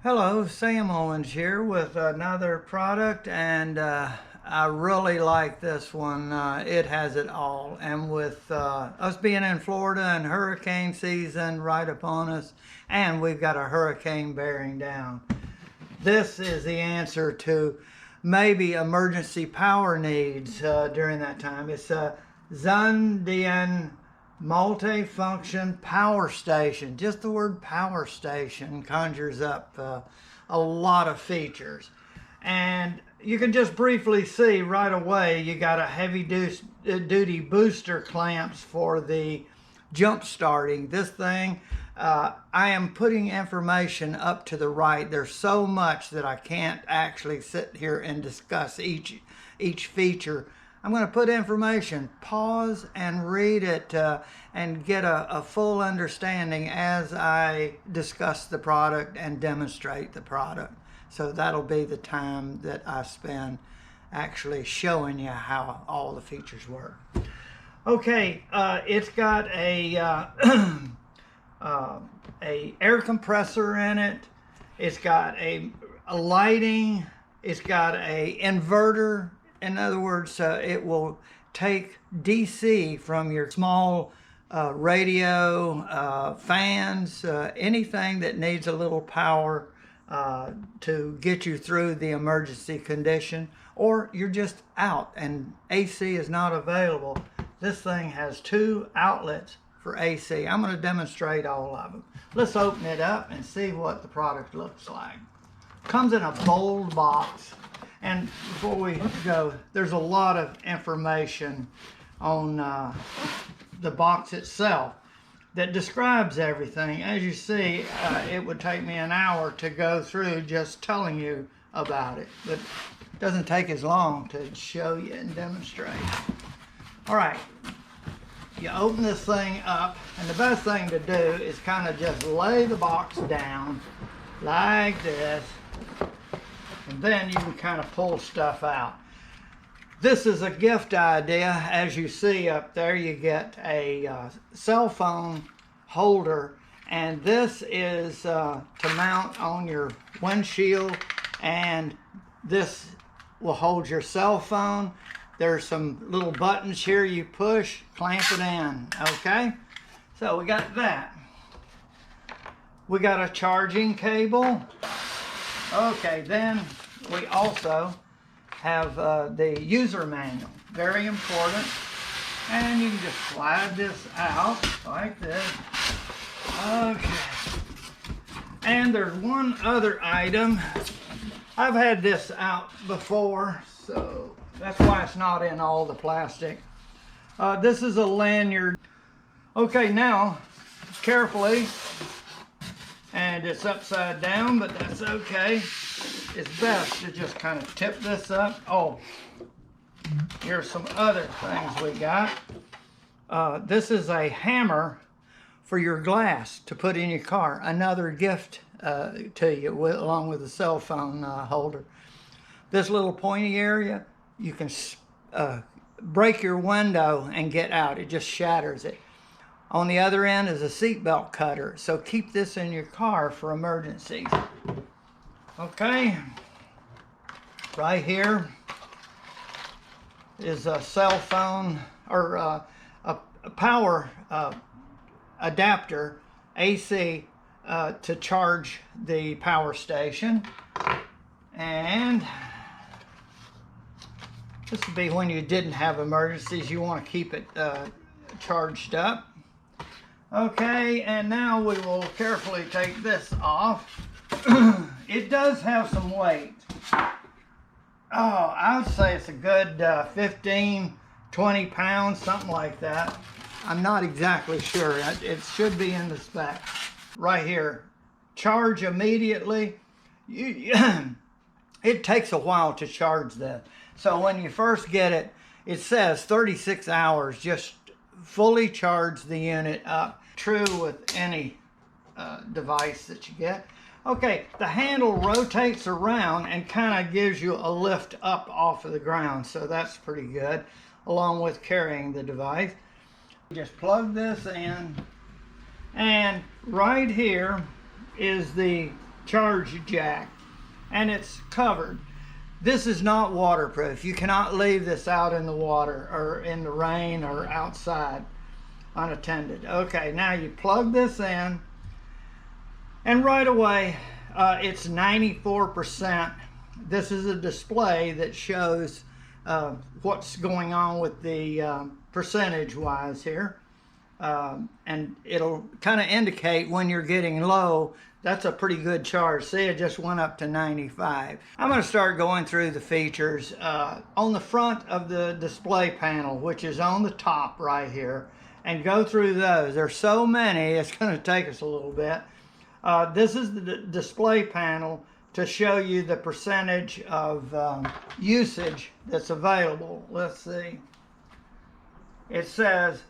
Hello, Sam Owens here with another product, and I really like this one. It has it all, and with us being in Florida and hurricane season right upon us, and we've got a hurricane bearing down, this is the answer to maybe emergency power needs during that time. It's a Zundian multi-function power station. Just the word power station conjures up a lot of features, and you can just briefly see right away you got a heavy duty booster clamps for the jump starting this thing. I am putting information up to the right. There's so much that I can't actually sit here and discuss each feature. I'm going to put information, pause and read it, and get a full understanding as I discuss the product and demonstrate the product. So that'll be the time that I spend actually showing you how all the features work. Okay, it's got a air compressor in it. It's got a lighting. It's got a inverter. In other words, it will take DC from your small radio, fans, anything that needs a little power to get you through the emergency condition, or you're just out and AC is not available. This thing has two outlets for AC. I'm going to demonstrate all of them. Let's open it up and see what the product looks like. Comes in a bold box. And before we go, there's a lot of information on the box itself that describes everything. As you see, it would take me an hour to go through just telling you about it, but it doesn't take as long to show you and demonstrate. All right, you open this thing up, and the best thing to do is kind of just lay the box down like this, and then you can kind of pull stuff out. This is a gift idea. As you see up there, you get a cell phone holder, and this is to mount on your windshield, and this will hold your cell phone. There's some little buttons here you push, clamp it in, okay? So we got that. We got a charging cable. Okay, then we also have the user manual, very important. And you can just slide this out like this. Okay. And there's one other item. I've had this out before, so that's why it's not in all the plastic. This is a lanyard. Okay, now, carefully, and it's upside down, but that's okay. It's best to just kind of tip this up. Oh, here's some other things we got. This is a hammer for your glass to put in your car. Another gift to you, along with the cell phone holder. This little pointy area, you can break your window and get out. It just shatters it. On the other end is a seatbelt cutter, so keep this in your car for emergencies. Okay, right here is a cell phone, or a power adapter, AC, to charge the power station. And this would be when you didn't have emergencies. You want to keep it charged up. Okay, and now we will carefully take this off. It does have some weight. Oh, I would say it's a good 15, 20 pounds, something like that. I'm not exactly sure. It should be in the spec. Right here, charge immediately. It takes a while to charge this. So when you first get it, it says 36 hours, just fully charge the unit up. True with any device that you get. Okay, the handle rotates around and kind of gives you a lift up off of the ground, so that's pretty good, along with carrying the device. Just plug this in, and right here is the charge jack, and it's covered. This is not waterproof. You cannot leave this out in the water or in the rain or outside unattended. Okay, now you plug this in, and right away it's 94%. This is a display that shows what's going on with the percentage wise here, and it'll kind of indicate when you're getting low. That's a pretty good charge. See, it just went up to 95. I'm going to start going through the features. On the front of the display panel, which is on the top right here, and go through those. There's so many, it's going to take us a little bit. This is the display panel to show you the percentage of usage that's available. Let's see. It says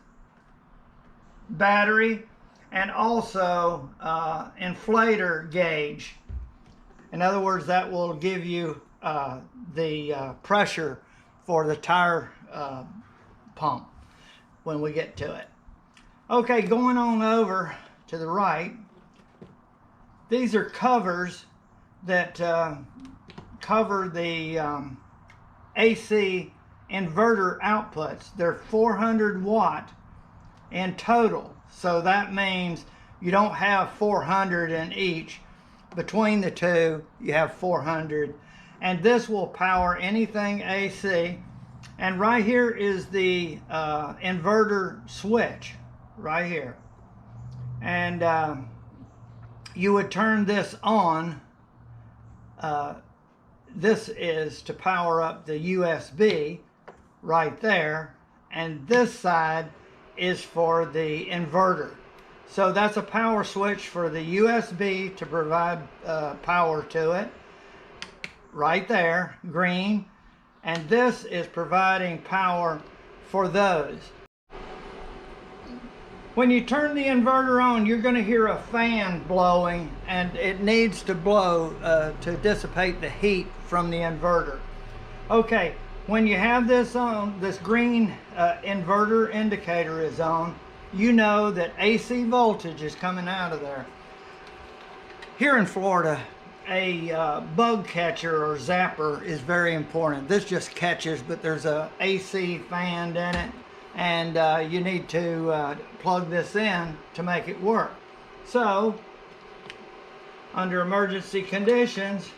battery, and also inflator gauge. In other words, that will give you the pressure for the tire pump when we get to it. Okay, going on over to the right, these are covers that cover the AC inverter outputs. They're 400 watt in total. So that means you don't have 400 in each. Between the two, you have 400. And this will power anything AC. And right here is the inverter switch, right here. And you would turn this on. This is to power up the USB right there. And this side is for the inverter. So that's a power switch for the USB to provide power to it. Right there, green. And this is providing power for those. When you turn the inverter on, you're going to hear a fan blowing, and it needs to blow to dissipate the heat from the inverter. Okay. When you have this on, this green inverter indicator is on, you know that AC voltage is coming out of there. Here in Florida, a bug catcher or zapper is very important. This just catches, but there's a AC fan in it, and you need to plug this in to make it work. So, under emergency conditions,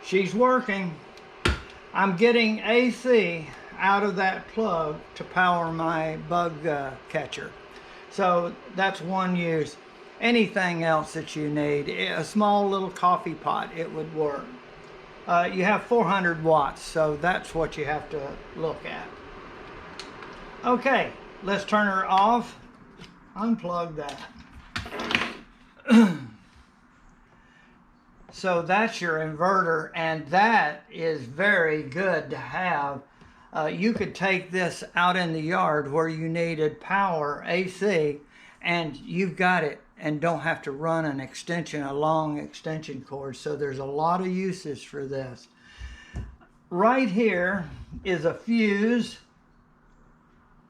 she's working. I'm getting AC out of that plug to power my bug catcher. So that's one use. Anything else that you need, a small little coffee pot, it would work. You have 400 watts, so that's what you have to look at. Okay, let's turn her off. Unplug that. So that's your inverter, and that is very good to have. You could take this out in the yard where you needed power, AC, and you've got it and don't have to run an extension, a long extension cord. So there's a lot of uses for this. Right here is a fuse,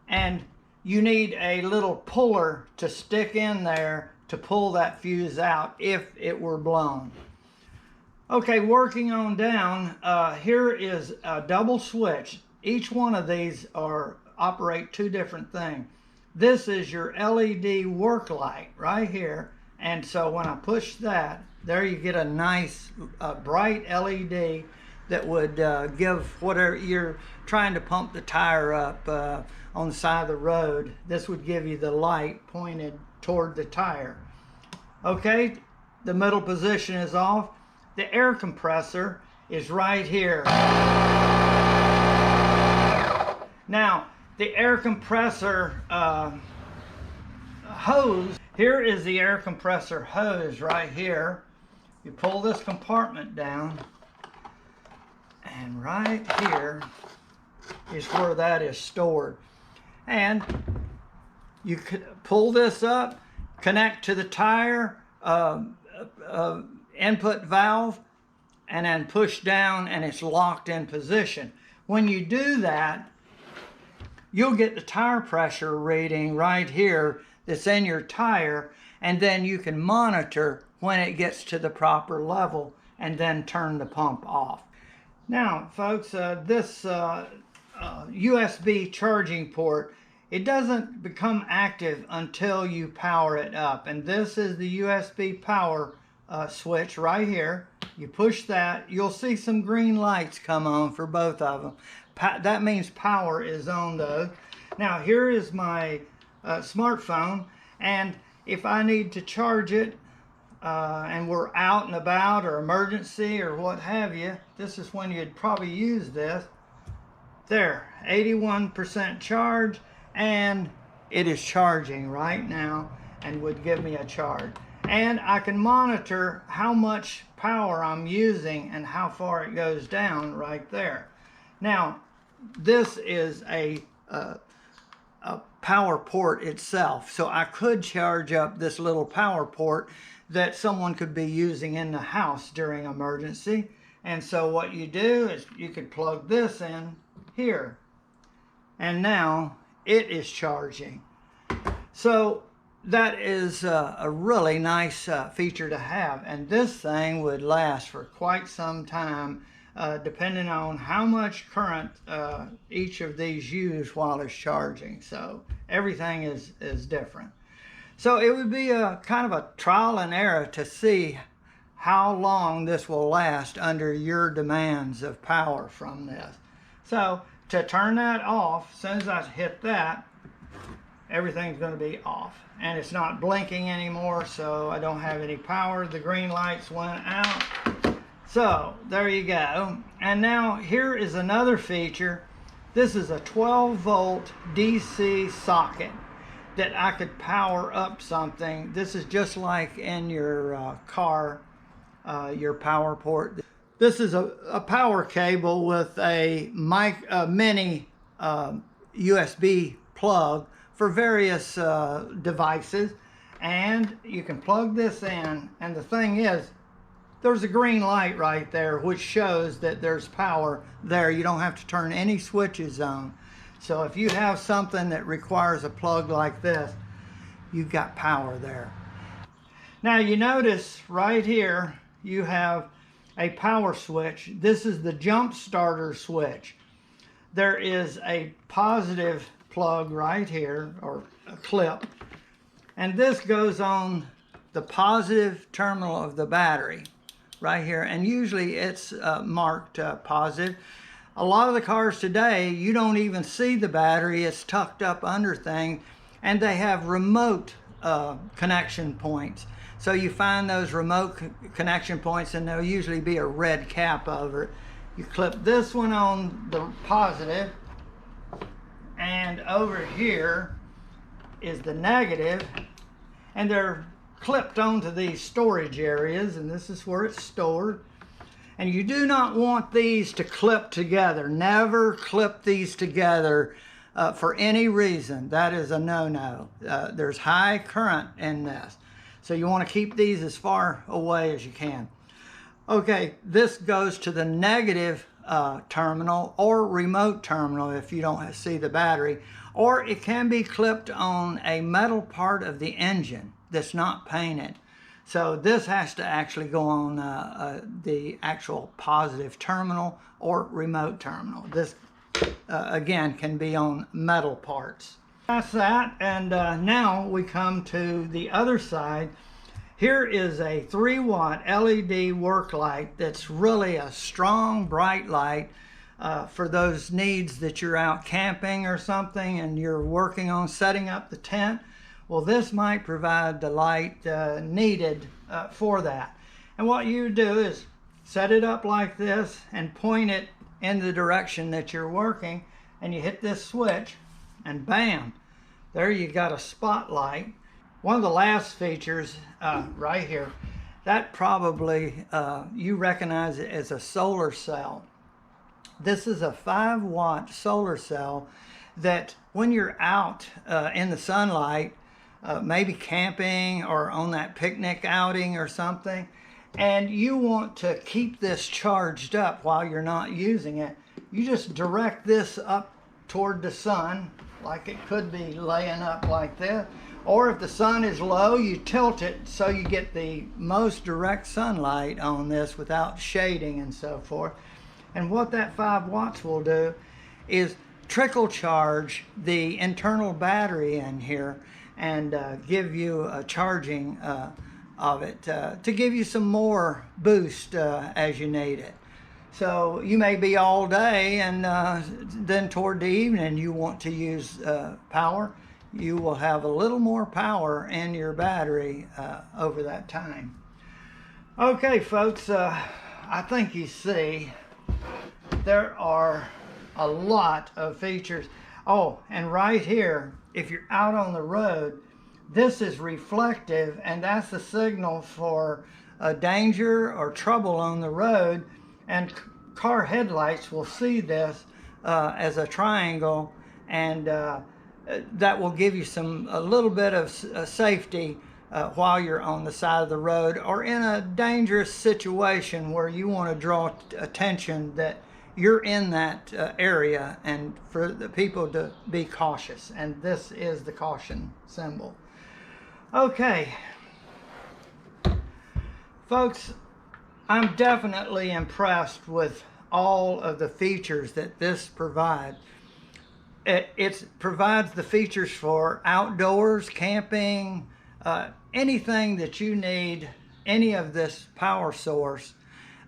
and you need a little puller to stick in there to pull that fuse out if it were blown. Okay, working on down, here is a double switch. Each one of these operate two different things. This is your LED work light right here. And so when I push that, there you get a nice bright LED that would give whatever you're trying to pump the tire up on the side of the road. This would give you the light pointed toward the tire. Okay, the middle position is off. The air compressor is right here. Now, the air compressor hose, here is the air compressor hose right here. You pull this compartment down, and right here is where that is stored. And you could pull this up, connect to the tire input valve, and then push down, and it's locked in position. When you do that, you'll get the tire pressure reading right here that's in your tire, and then you can monitor when it gets to the proper level, and then turn the pump off. Now, folks, this USB charging port, it doesn't become active until you power it up. And this is the USB power switch right here. You push that, you'll see some green lights come on for both of them. That means power is on those. Now, here is my smartphone, and if I need to charge it, and we're out and about or emergency or what have you, this is when you'd probably use this. There, 81% charge, and it is charging right now and would give me a charge. And I can monitor how much power I'm using and how far it goes down right there. Now, this is a power port itself, so I could charge up this little power port that someone could be using in the house during emergency. And so what you do is you could plug this in here, and now it is charging. So that is a really nice feature to have, and this thing would last for quite some time, depending on how much current each of these use while it's charging. So everything is different. So it would be a kind of a trial and error to see how long this will last under your demands of power from this. So to turn that off, as soon as I hit that, everything's going to be off. And it's not blinking anymore, so I don't have any power. The green lights went out. So there you go. And now here is another feature. This is a 12-volt DC socket that I could power up something. This is just like in your car, your power port. This is a power cable with a mini USB plug for various devices, and you can plug this in, and the thing is, there's a green light right there which shows that there's power there. You don't have to turn any switches on. So if you have something that requires a plug like this, you've got power there. Now you notice right here you have a power switch. This is the jump starter switch. There is a positive plug right here, or a clip, and this goes on the positive terminal of the battery right here, and usually it's marked positive. A lot of the cars today, you don't even see the battery. It's tucked up under things, and they have remote connection points. So you find those remote connection points, and there'll usually be a red cap over it. You clip this one on the positive, and over here is the negative, and they're clipped onto these storage areas, and this is where it's stored. And you do not want these to clip together. Never clip these together for any reason. That is a no-no. There's high current in this, so you want to keep these as far away as you can. Okay, this goes to the negative terminal or remote terminal if you don't see the battery, or it can be clipped on a metal part of the engine that's not painted. So this has to actually go on the actual positive terminal or remote terminal. This again can be on metal parts. That's that, and now we come to the other side. Here is a 3-watt LED work light that's really a strong, bright light for those needs that you're out camping or something and you're working on setting up the tent. Well, this might provide the light needed for that. And what you do is set it up like this and point it in the direction that you're working, and you hit this switch, and bam, there you got a spotlight. One of the last features right here, that probably you recognize it as a solar cell. This is a 5-watt solar cell that when you're out in the sunlight, maybe camping or on that picnic outing or something, and you want to keep this charged up while you're not using it, you just direct this up toward the sun, like it could be laying up like this, Or if the sun is low, you tilt it so you get the most direct sunlight on this without shading and so forth. And what that 5 watts will do is trickle charge the internal battery in here and give you a charging of it to give you some more boost as you need it. So you may be all day, and then toward the evening you want to use power. You will have a little more power in your battery over that time. Okay, folks, I think you see there are a lot of features. Oh, and right here, if you're out on the road, this is reflective, and that's the signal for danger or trouble on the road. And car headlights will see this as a triangle, and that will give you a little bit of safety while you're on the side of the road or in a dangerous situation where you want to draw attention that you're in that area, and for the people to be cautious. And this is the caution symbol. Okay, folks, I'm definitely impressed with all of the features that this provides. It provides the features for outdoors, camping, anything that you need, any of this power source.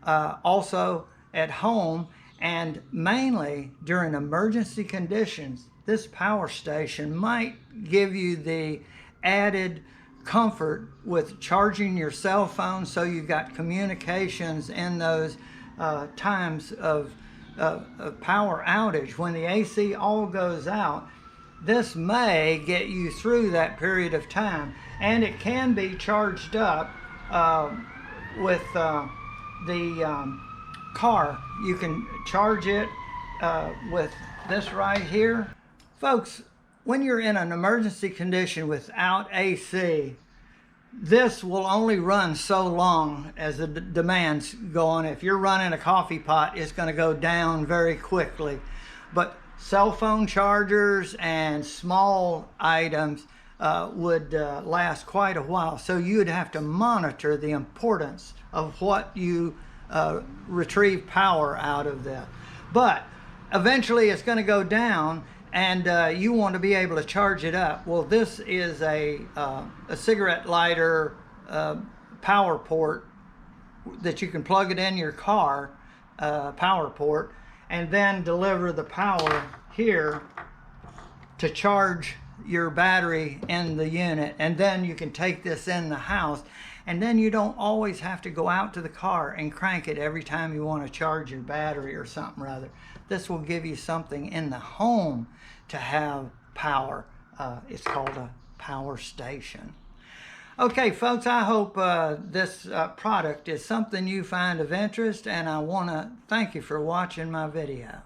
Also at home, and mainly during emergency conditions, this power station might give you the added comfort with charging your cell phone, so you've got communications in those times of power outage. When the AC all goes out, this may get you through that period of time, and it can be charged up with the car. You can charge it with this right here. Folks, when you're in an emergency condition without AC, this will only run so long as the demands go on. If you're running a coffee pot, it's going to go down very quickly. But cell phone chargers and small items would last quite a while. So you would have to monitor the importance of what you retrieve power out of that. But eventually it's going to go down, and you want to be able to charge it up. Well, this is a cigarette lighter power port that you can plug it in your car, power port, and then deliver the power here to charge your battery in the unit. And then you can take this in the house, and then you don't always have to go out to the car and crank it every time you want to charge your battery or something rather. This will give you something in the home to have power. It's called a power station. Okay, folks, I hope this product is something you find of interest, and I want to thank you for watching my video.